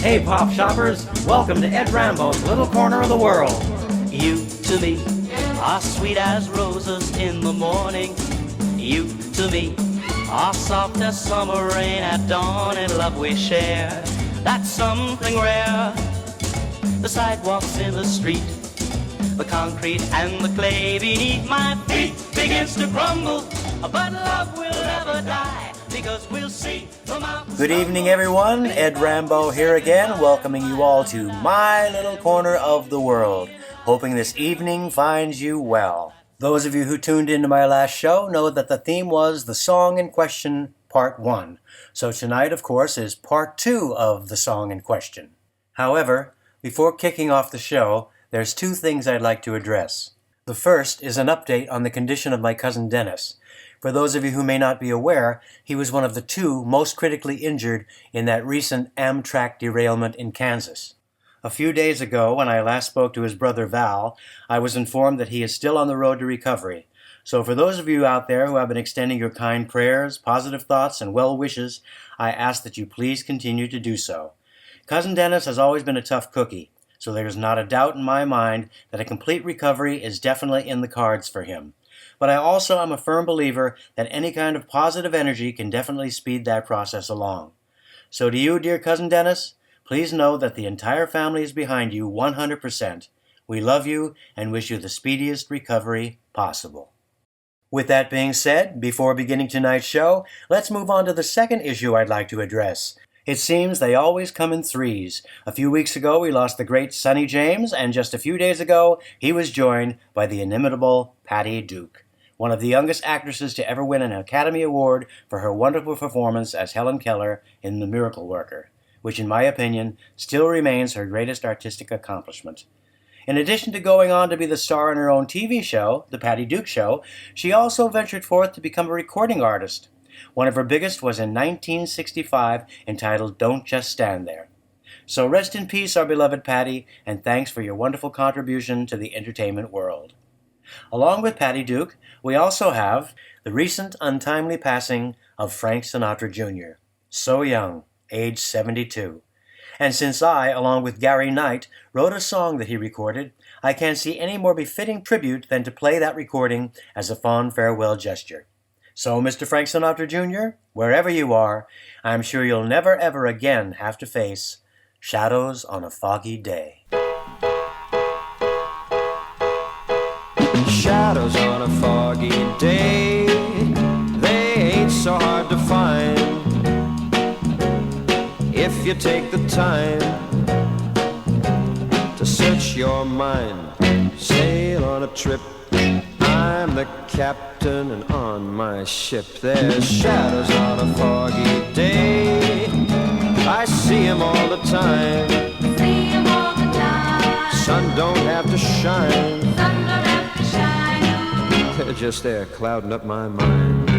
Hey pop shoppers, welcome to Ed Rambo's little corner of the world. You to me are sweet as roses in the morning. You to me are soft as summer rain at dawn, and love we share. That's something rare. The sidewalks in the street, the concrete and the clay beneath my feet begins to crumble, but love will never die, because we'll see the mountains. Good evening, everyone. Ed Rambeau here again, welcoming you all to my little corner of the world. Hoping this evening finds you well. Those of you who tuned into my last show know that the theme was the song in question, part 1. So tonight, of course, is part 2 of the song in question. However, before kicking off the show, there's 2 things I'd like to address. The first is an update on the condition of my cousin Dennis. For those of you who may not be aware, he was one of the 2 most critically injured in that recent Amtrak derailment in Kansas. A few days ago, when I last spoke to his brother Val, I was informed that he is still on the road to recovery. So for those of you out there who have been extending your kind prayers, positive thoughts, and well wishes, I ask that you please continue to do so. Cousin Dennis has always been a tough cookie, so there is not a doubt in my mind that a complete recovery is definitely in the cards for him. But I also am a firm believer that any kind of positive energy can definitely speed that process along. So to you, dear cousin Dennis, please know that the entire family is behind you 100%. We love you and wish you the speediest recovery possible. With that being said, before beginning tonight's show, let's move on to the second issue I'd like to address. It seems they always come in threes. A few weeks ago, we lost the great Sonny James, and just a few days ago, he was joined by the inimitable Patty Duke, one of the youngest actresses to ever win an Academy Award for her wonderful performance as Helen Keller in The Miracle Worker, which in my opinion still remains her greatest artistic accomplishment. In addition to going on to be the star in her own TV show, The Patty Duke Show, she also ventured forth to become a recording artist. One of her biggest was in 1965, entitled Don't Just Stand There. So rest in peace, our beloved Patty, and thanks for your wonderful contribution to the entertainment world. Along with Patty Duke, we also have the recent untimely passing of Frank Sinatra Jr., so young, age 72. And since I, along with Gary Knight, wrote a song that he recorded, I can't see any more befitting tribute than to play that recording as a fond farewell gesture. So, Mr. Frank Sinatra Jr., wherever you are, I'm sure you'll never ever again have to face shadows on a foggy day. Shadows on a foggy day, they ain't so hard to find if you take the time to search your mind. Sail on a trip, I'm the captain, and on my ship there's shadows on a foggy day. I see him all the time. Sun don't have to shine. They're just there clouding up my mind.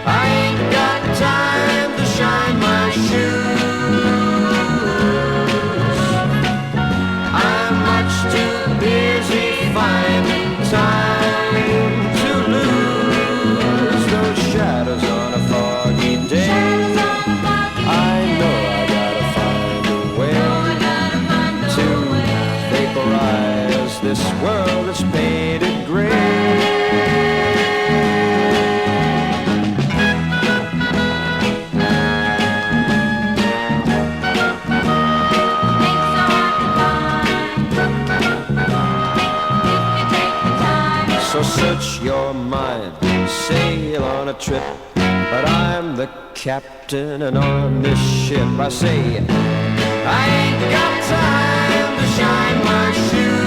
I ain't got time to shine my shoes. I'm much too busy finding time to lose those shadows on a foggy day. I know I gotta find a way to vaporize this world that's painted gray. So search your mind, sail on a trip, but I'm the captain, and on this ship I say, I ain't got time to shine my shoes.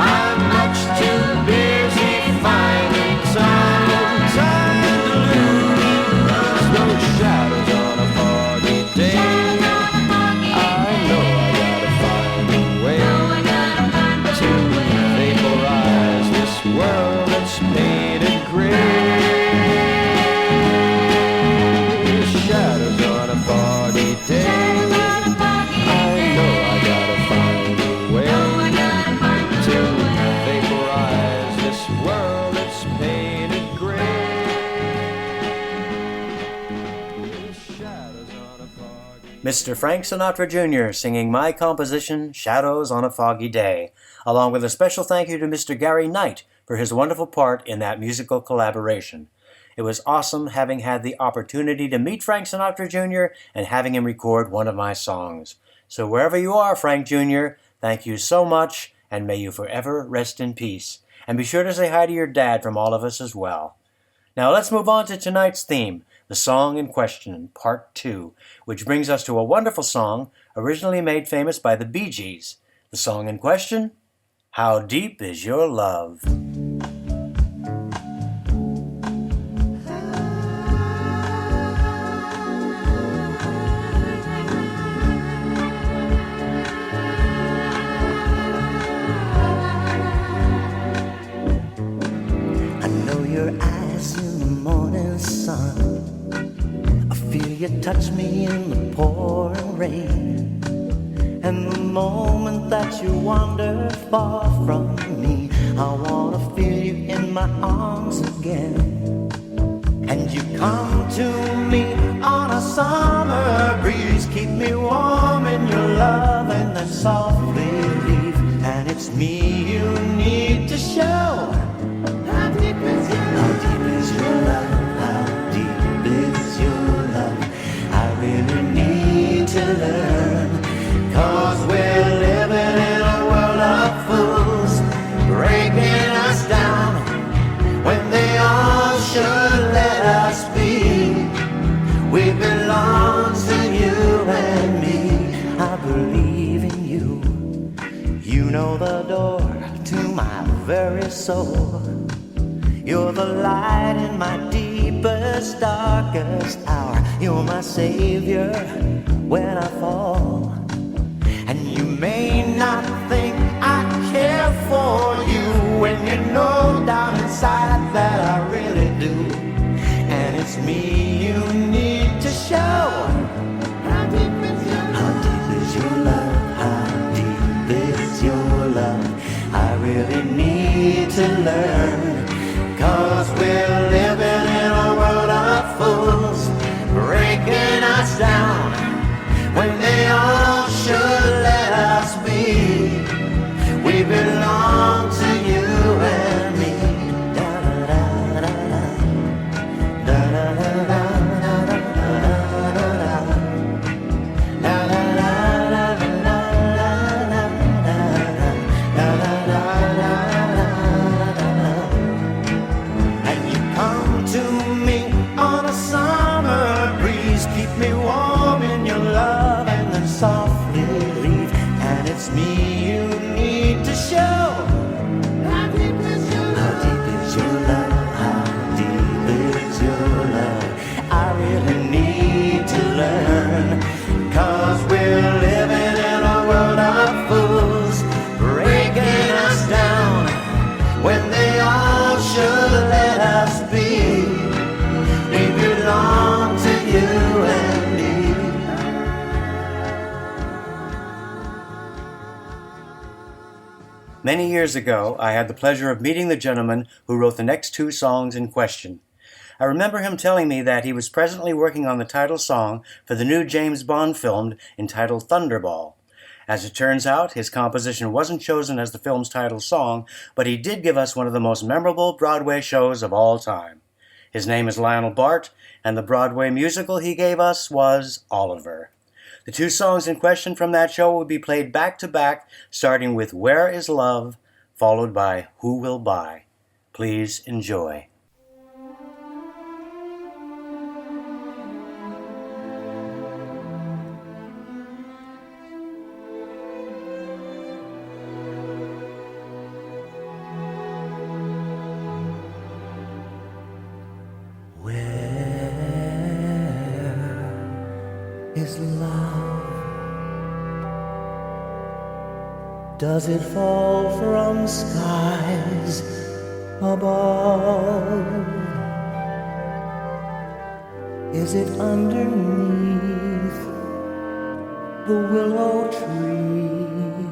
I'm much too busy finding time to lose those shadows on a foggy day. I know I gotta find a way to vaporize this world that's painted gray. Shadows on a foggy day. Mr. Frank Sinatra Jr. singing my composition, Shadows on a Foggy Day, along with a special thank you to Mr. Gary Knight for his wonderful part in that musical collaboration. It was awesome having had the opportunity to meet Frank Sinatra Jr. and having him record one of my songs. So wherever you are, Frank Jr., thank you so much, and may you forever rest in peace. And be sure to say hi to your dad from all of us as well. Now let's move on to tonight's theme, the song in question, Part 2, which brings us to a wonderful song originally made famous by the Bee Gees. The song in question, How Deep Is Your Love? You touch me in the pouring rain, and the moment that you wander far from me, I wanna feel you in my arms again. And you come to me on a summer breeze, keep me warm in your love, and then softly leave. And it's me you need to show. How deep is your love? How deep is your love? How deep is your love? I really need to learn, 'cause we're living in a world of fools, breaking us down when they all should let us be. We belong to you and me. I believe in you. You know the door to my very soul. You're the light in my deepest, darkest hour. You're my savior when I fall. And you may not think I care for you, when you know down inside that I really do. And it's me you need to show. How deep is your love? How deep is your love? How deep is your love? I really need to learn, 'cause we're living in a world of fools, breaking us down when they all should let us be. We belong to you and me. Da da da da da da da da da da da. Da da da da da da da da da. And you come to me on a summer breeze, keep me warm in your love, and then softly leave. And it's me you need to show. How deep is your love? How deep is your love? How deep is your love? I really need to learn, 'cause we're living in a world of fools, breaking us down when they all should let us be. We belong to you and me. Many years ago, I had the pleasure of meeting the gentleman who wrote the next two songs in question. I remember him telling me that he was presently working on the title song for the new James Bond film entitled Thunderball. As it turns out, his composition wasn't chosen as the film's title song, but he did give us one of the most memorable Broadway shows of all time. His name is Lionel Bart, and the Broadway musical he gave us was Oliver. The two songs in question from that show will be played back to back, starting with Where Is Love, followed by Who Will Buy. Please enjoy. Is love? Does it fall from skies above? Is it underneath the willow tree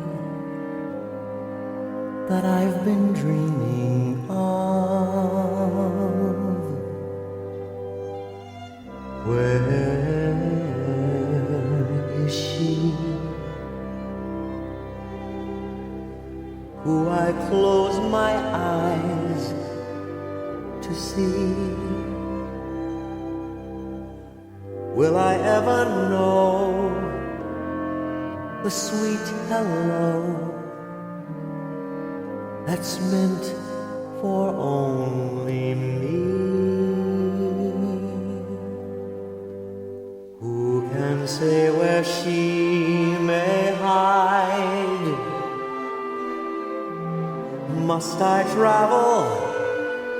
that I've been dreaming of? Where close my eyes to see? Will I ever know the sweet hello that's meant for only me? Who can say where she may hide? Must I travel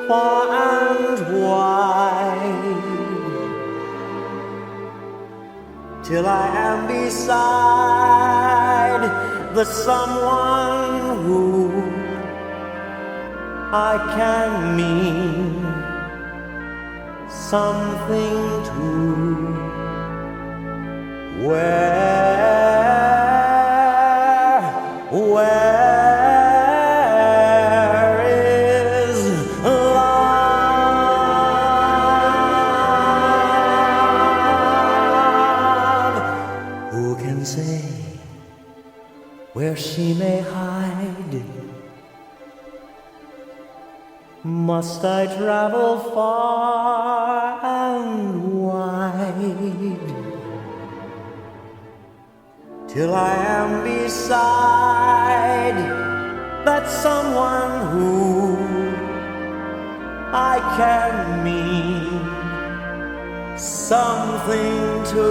far and wide till I am beside the someone who I can mean something to? Where is love? Who can say where she may hide? Must I travel far and wide till I am beside that someone who I can mean something to?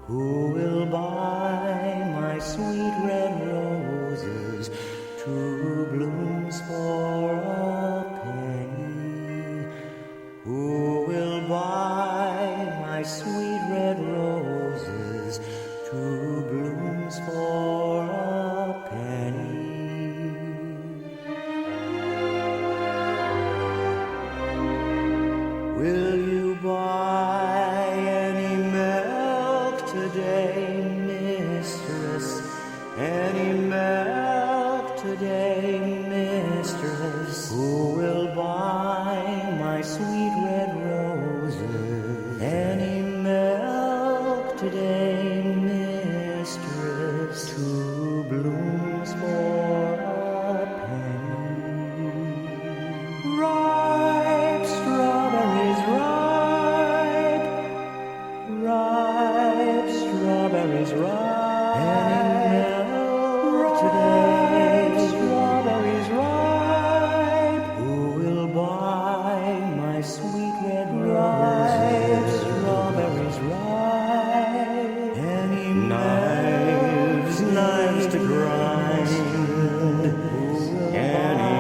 Who will buy my sweet red roses, 2 blooms for a penny? Who will buy my sweet red roses, 2 blooms for a penny? Will you buy any milk today, mistress? Any milk today, mistress? Who will buy my sweet red roses? Any milk today, mistress? 2 blooms for a penny. Ripe strawberries, ripe, ripe strawberries, ripe. Any milk today, strawberries ripe. Who will buy my sweet red roses? Strawberries ripe. Any knives, knives to grind. Any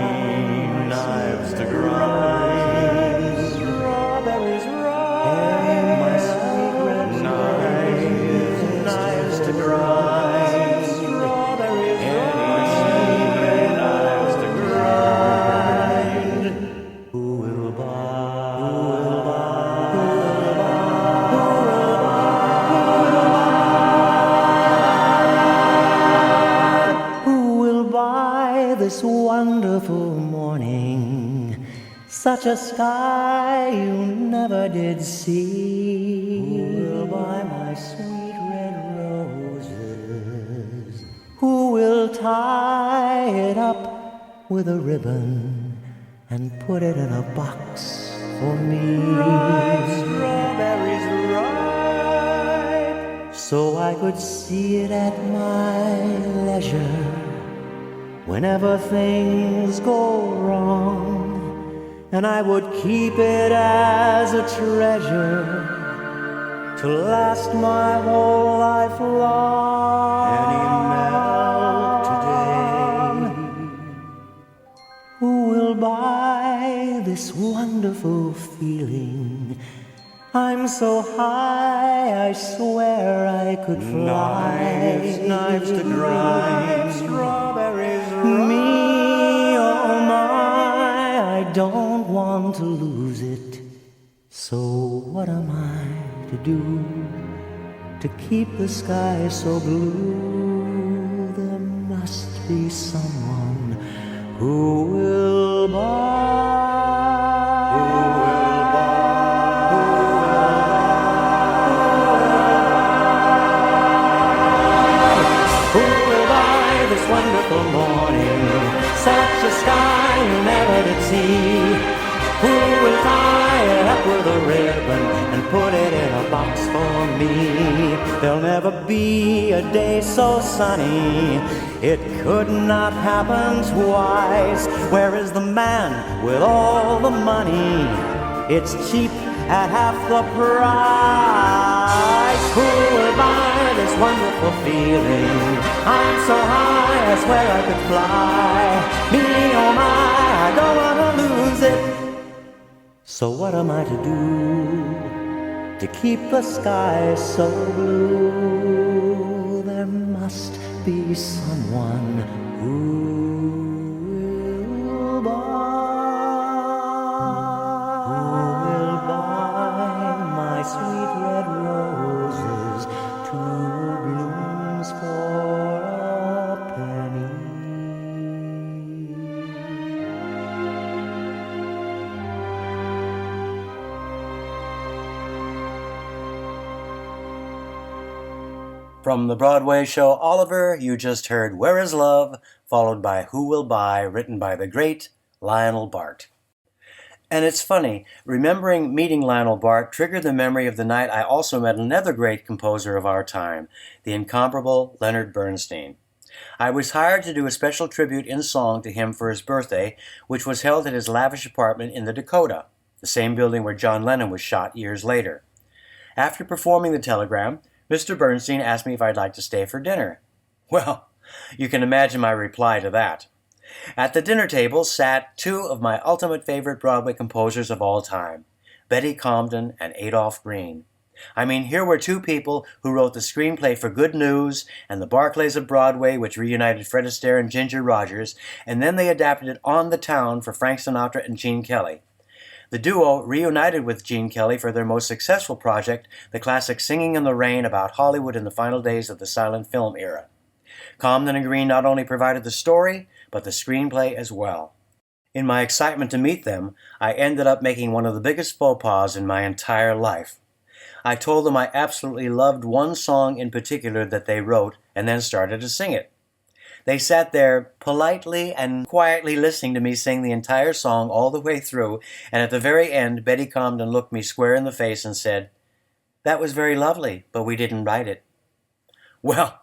knives to grind. Strawberries ripe. Any my sweet red knives, knives to grind. Strawberries ripe. Knives to grind. Who will buy? Who will buy? Who will buy? Who will buy this wonderful morning? Such a sky you never did see. Who will buy my sweet red roses? Who will tie it up with a ribbon and put it in a box for me? Ripe strawberries ripe, so I could see it at my leisure whenever things go wrong, and I would keep it as a treasure to last my whole life long. Any milk today? Who will buy this wonderful feeling? I'm so high, I swear I could fly. Knives, knives to grind. Strawberries ripe. Me, oh my, I don't want to lose it. So what am I to do to keep the sky so blue? There must be someone who will buy, who will buy, who will buy this wonderful morning, such a sky you never did see. Who will tie it up with a ribbon and put it in a box for me? There'll never be a day so sunny it could not happen twice. Where is the man with all the money? It's cheap at half the price. Who will buy this wonderful feeling? I'm so high, I swear I could fly. Me, oh my, I don't want to lose it. So what am I to do to keep the sky so blue? There must be someone who will buy my sweet red roses, two blooms for a penny. From the Broadway show Oliver, you just heard Where Is Love, followed by Who Will Buy, written by the great Lionel Bart. And it's funny, remembering meeting Lionel Bart triggered the memory of the night I also met another great composer of our time, the incomparable Leonard Bernstein. I was hired to do a special tribute in song to him for his birthday, which was held at his lavish apartment in the Dakota, the same building where John Lennon was shot years later. After performing the telegram, Mr. Bernstein asked me if I'd like to stay for dinner. Well, you can imagine my reply to that. At the dinner table sat two of my ultimate favorite Broadway composers of all time, Betty Comden and Adolph Green. I mean, here were two people who wrote the screenplay for Good News and The Barclays of Broadway, which reunited Fred Astaire and Ginger Rogers, and then they adapted it On the Town for Frank Sinatra and Gene Kelly. The duo reunited with Gene Kelly for their most successful project, the classic Singing in the Rain about Hollywood in the final days of the silent film era. Comden and Green not only provided the story, but the screenplay as well. In my excitement to meet them, I ended up making one of the biggest faux pas in my entire life. I told them I absolutely loved one song in particular that they wrote, and then started to sing it. They sat there politely and quietly listening to me sing the entire song all the way through, and at the very end, Betty Comden looked me square in the face and said, "That was very lovely, but we didn't write it." Well,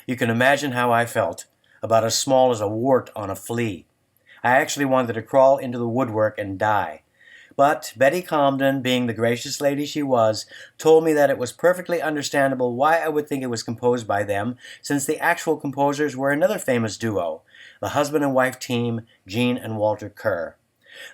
you can imagine how I felt, about as small as a wart on a flea. I actually wanted to crawl into the woodwork and die. But Betty Comden, being the gracious lady she was, told me that it was perfectly understandable why I would think it was composed by them, since the actual composers were another famous duo, the husband and wife team, Gene and Walter Kerr.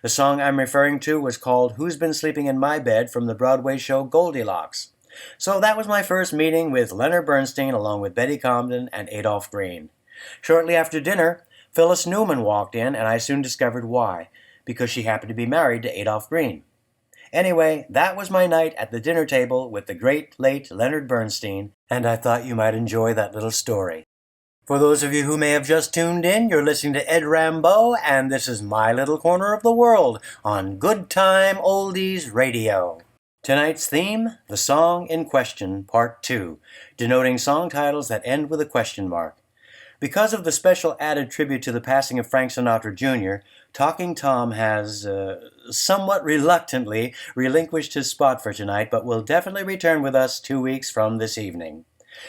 The song I'm referring to was called Who's Been Sleeping in My Bed from the Broadway show Goldilocks. So that was my first meeting with Leonard Bernstein along with Betty Comden and Adolph Green. Shortly after dinner, Phyllis Newman walked in, and I soon discovered why. Because she happened to be married to Adolph Green. Anyway, that was my night at the dinner table with the great late Leonard Bernstein, and I thought you might enjoy that little story. For those of you who may have just tuned in, you're listening to Ed Rambeau, and this is My Little Corner of the World on Good Time Oldies Radio. Tonight's theme, the song in question, Part 2, denoting song titles that end with a question mark. Because of the special added tribute to the passing of Frank Sinatra Jr., Talking Tom has, somewhat reluctantly, relinquished his spot for tonight, but will definitely return with us 2 weeks from this evening.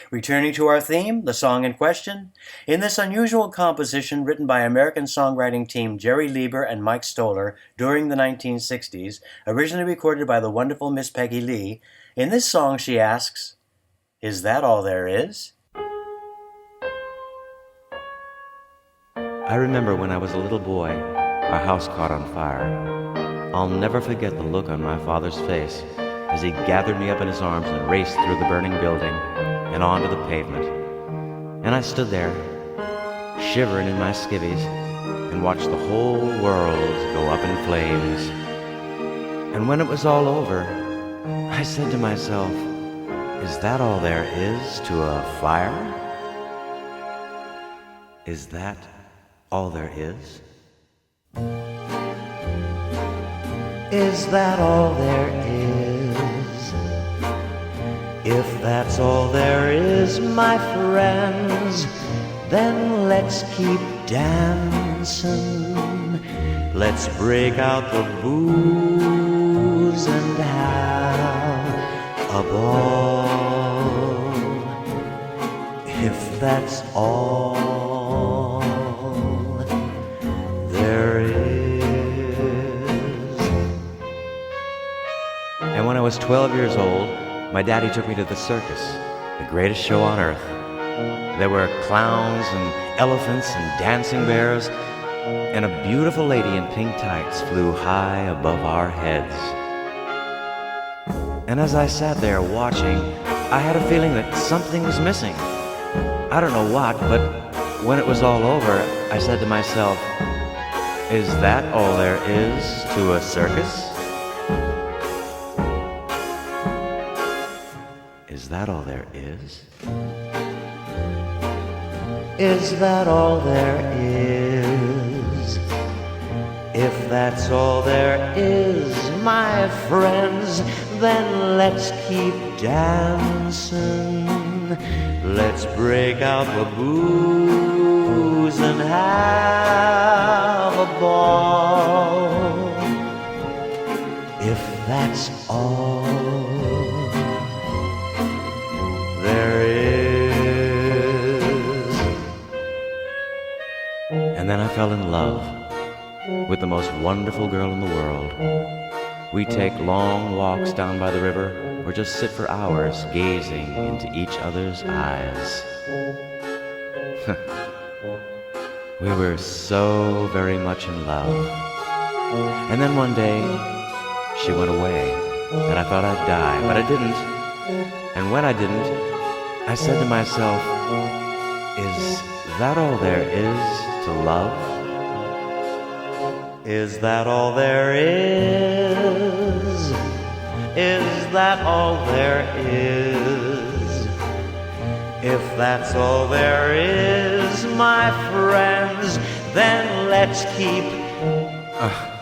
Returning to our theme, the song in question, in this unusual composition written by American songwriting team Jerry Lieber and Mike Stoller during the 1960s, originally recorded by the wonderful Miss Peggy Lee, in this song she asks, "Is that all there is?" I remember when I was a little boy, our house caught on fire. I'll never forget the look on my father's face as he gathered me up in his arms and raced through the burning building and onto the pavement. And I stood there, shivering in my skivvies, and watched the whole world go up in flames. And when it was all over, I said to myself, is that all there is to a fire? Is that all there is? Is that all there is? If that's all there is, my friends, then let's keep dancing. Let's break out the booze and have a ball. If that's all there is. And when I was 12 years old, my daddy took me to the circus, the greatest show on earth. There were clowns and elephants and dancing bears, and a beautiful lady in pink tights flew high above our heads. And as I sat there watching, I had a feeling that something was missing. I don't know what, but when it was all over, I said to myself, is that all there is to a circus? Is that all there is? Is that all there is? If that's all there is, my friends, then let's keep dancing. Let's break out the booze and have a ball. If that's all there is. And then I fell in love with the most wonderful girl in the world. We take long walks down by the river or just sit for hours gazing into each other's eyes. We were so very much in love. And then one day, she went away, and I thought I'd die, but I didn't. And when I didn't, I said to myself, is that all there is to love? Is that all there is? Is that all there is? If that's all there is, my friends, then let's keep...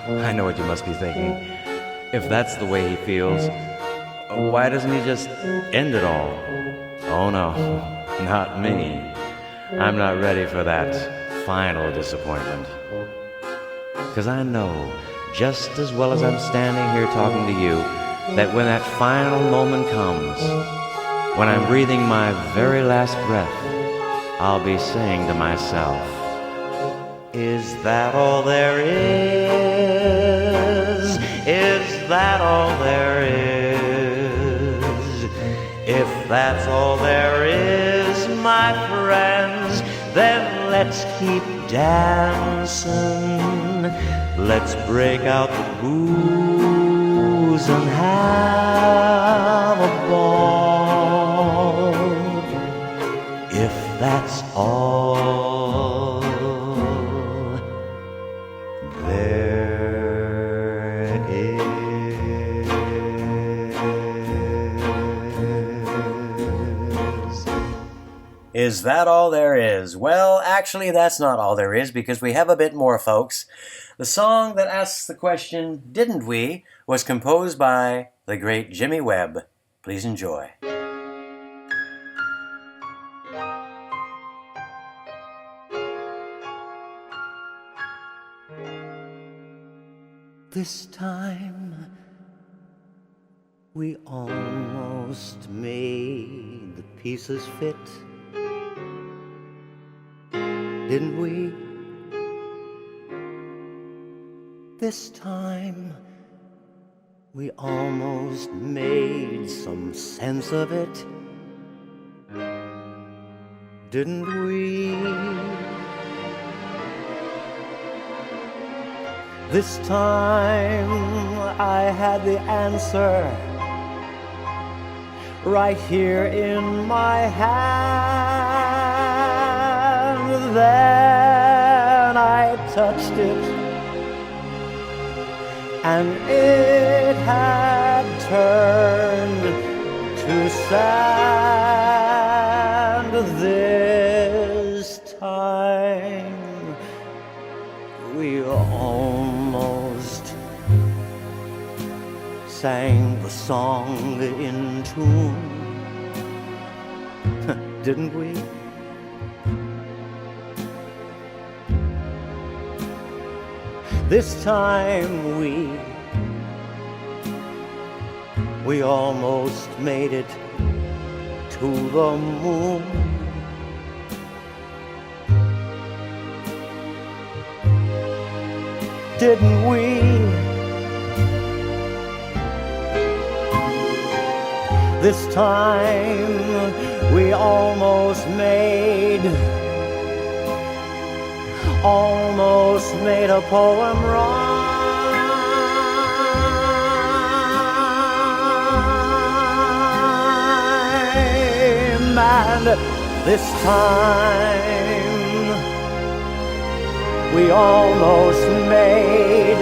I know what you must be thinking. If that's the way he feels, why doesn't he just end it all? Oh no, not me. I'm not ready for that final disappointment. 'Cause I know, just as well as I'm standing here talking to you, that when that final moment comes, when I'm breathing my very last breath, I'll be saying to myself, is that all there is? Is that all there is? If that's all there is, my friends, then let's keep dancing. Let's break out the booze and have a ball. If that's all there is. Is that all there is? Well, actually, that's not all there is, because we have a bit more, folks. The song that asks the question, Didn't We?, was composed by the great Jimmy Webb. Please enjoy. This time we almost made the pieces fit, didn't we? This time we almost made some sense of it, didn't we? This time I had the answer right here in my hand. Then I touched it, and it had turned to sand. This time we almost sang the song in tune. Didn't we? This time we almost made it to the moon. Didn't we? This time we almost made a poem rhyme. And this time we almost made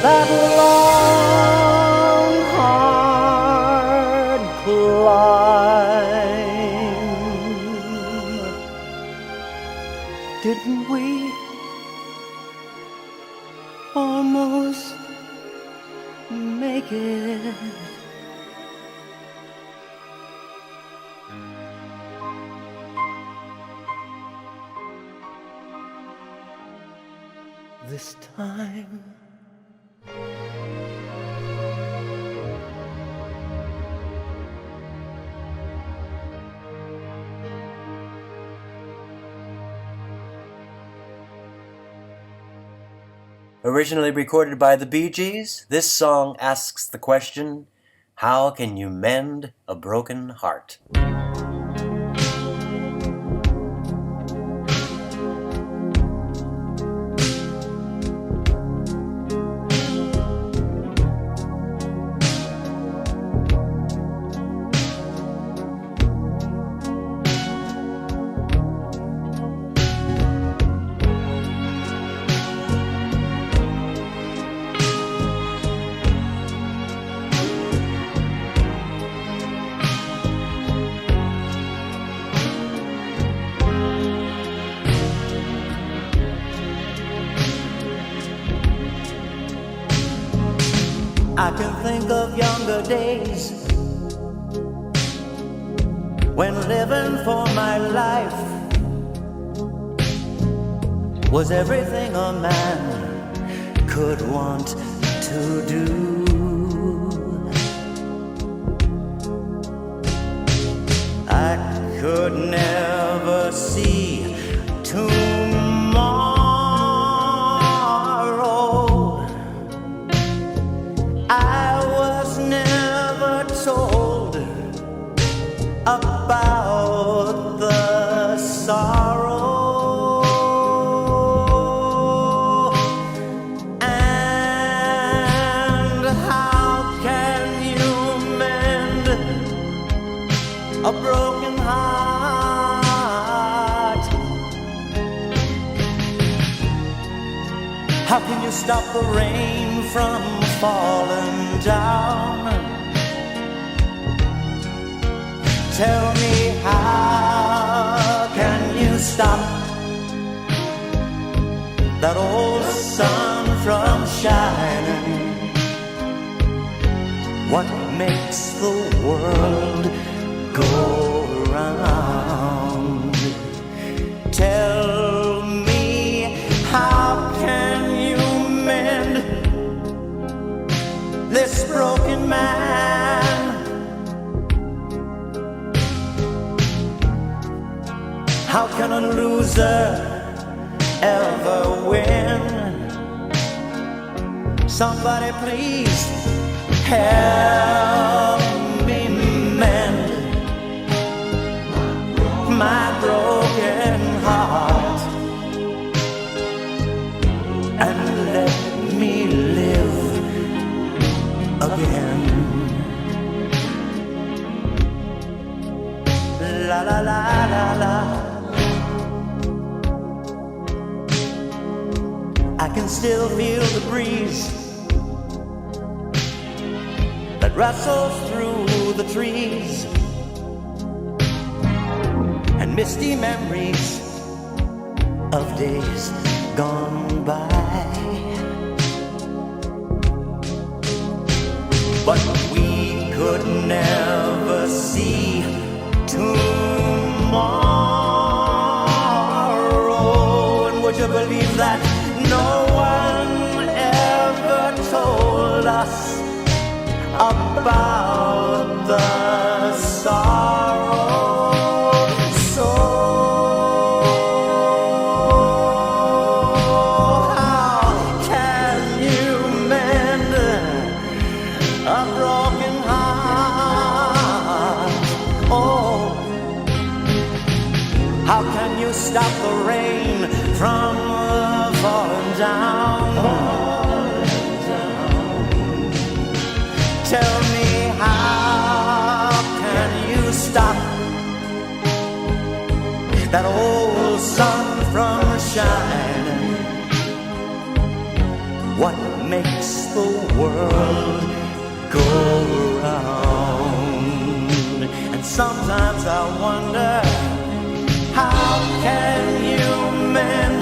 that long, hard climb. Didn't we? Almost make it. This time Originally recorded by the Bee Gees, this song asks the question, how can you mend a broken heart? I can think of younger days when living for my life was everything a man could want to do. I could never see tomorrow. I was never told about the sorrow, and how can you mend a broken heart? How can you stop the rain from falling down? Tell me, how can you stop that old sun from shining? What makes the world go round? Tell me, how can you mend this broken man? How can a loser ever win? Somebody please help me mend my broken heart and let me live again. La la la la la. I can still feel the breeze that rustles through the trees misty memories of days gone by. But we could never see tomorrow. And would you believe that no one ever told us about the sorrow? So how can you mend a broken heart? Oh, how can you stop the rain from falling down? Tell me, how can you stop that old sun from shining? What makes the world go round? And sometimes I wonder, how can you mend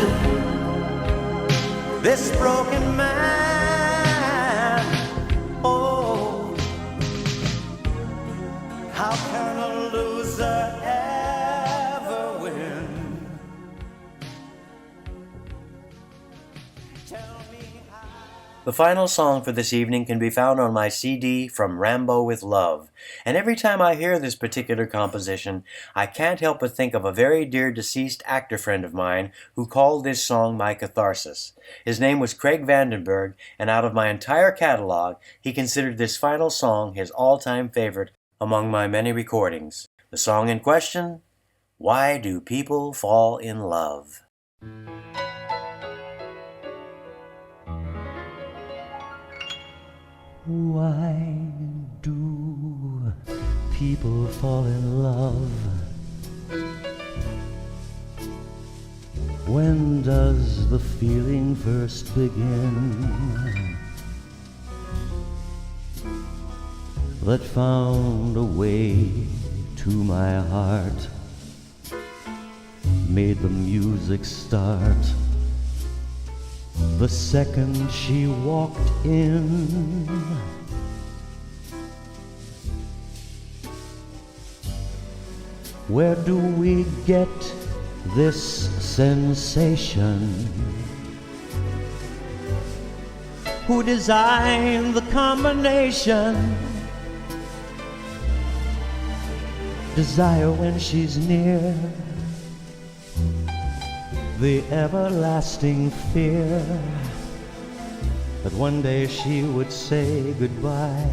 this broken man? Oh, how can a loser ever win? Tell me how. The final song for this evening can be found on my CD From Rambo with Love, and every time I hear this particular composition, I can't help but think of a very dear deceased actor friend of mine who called this song my catharsis. His name was Craig Vandenberg, and out of my entire catalog, he considered this final song his all-time favorite among my many recordings. The song in question, Why Do People Fall in Love? Why do people fall in love? When does the feeling first begin? That found a way to my heart, made the music start the second she walked in. Where do we get this sensation? Who designed the combination? Desire when she's near, the everlasting fear that one day she would say goodbye.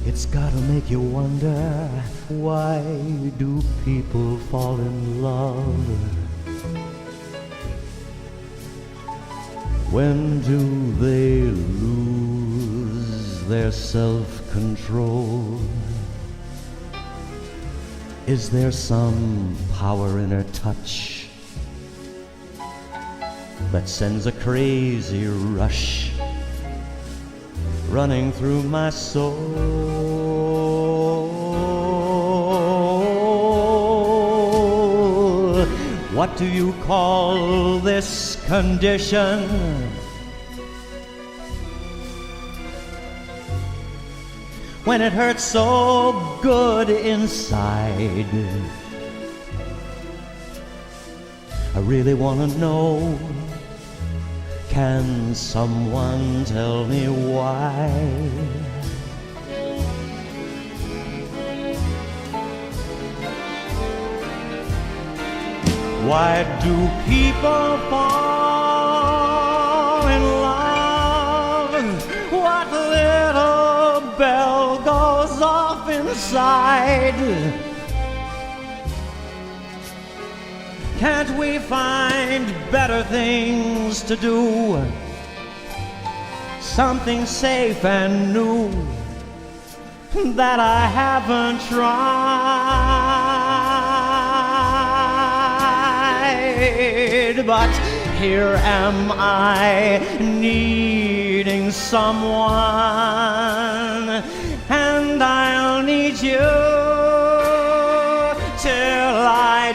It's gotta make you wonder, why do people fall in love? When do they lose their self-control? Is there some power in her touch that sends a crazy rush running through my soul? What do you call this condition? When it hurts so good inside, I really want to know, can someone tell me why? Why do people fall in love? What little bell goes off inside? Can't we find better things to do? Something safe and new that I haven't tried. But here am I, needing someone, and I'll need you till I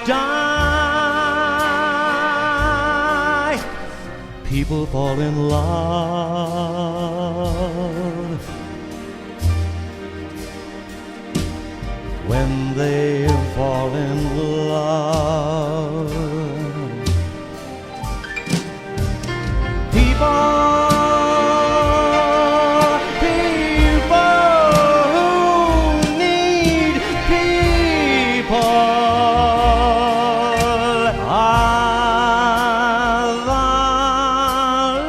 people fall in love when they fall in love. People who need people are the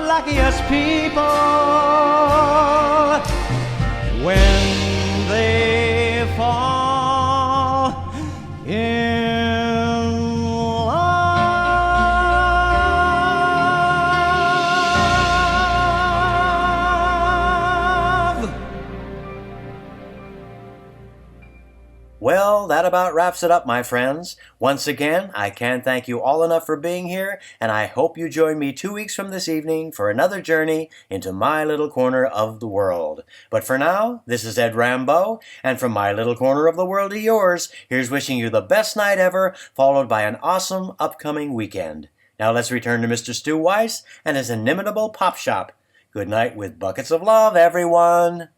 luckiest people when they fall in love. Well, that about wraps it up, my friends. Once again, I can't thank you all enough for being here, and I hope you join me 2 weeks from this evening for another journey into my little corner of the world. But for now, this is Ed Rambeau, and from my little corner of the world to yours, here's wishing you the best night ever, followed by an awesome upcoming weekend. Now let's return to Mr. Stu Weiss and his inimitable Pop Shop. Good night with buckets of love, everyone.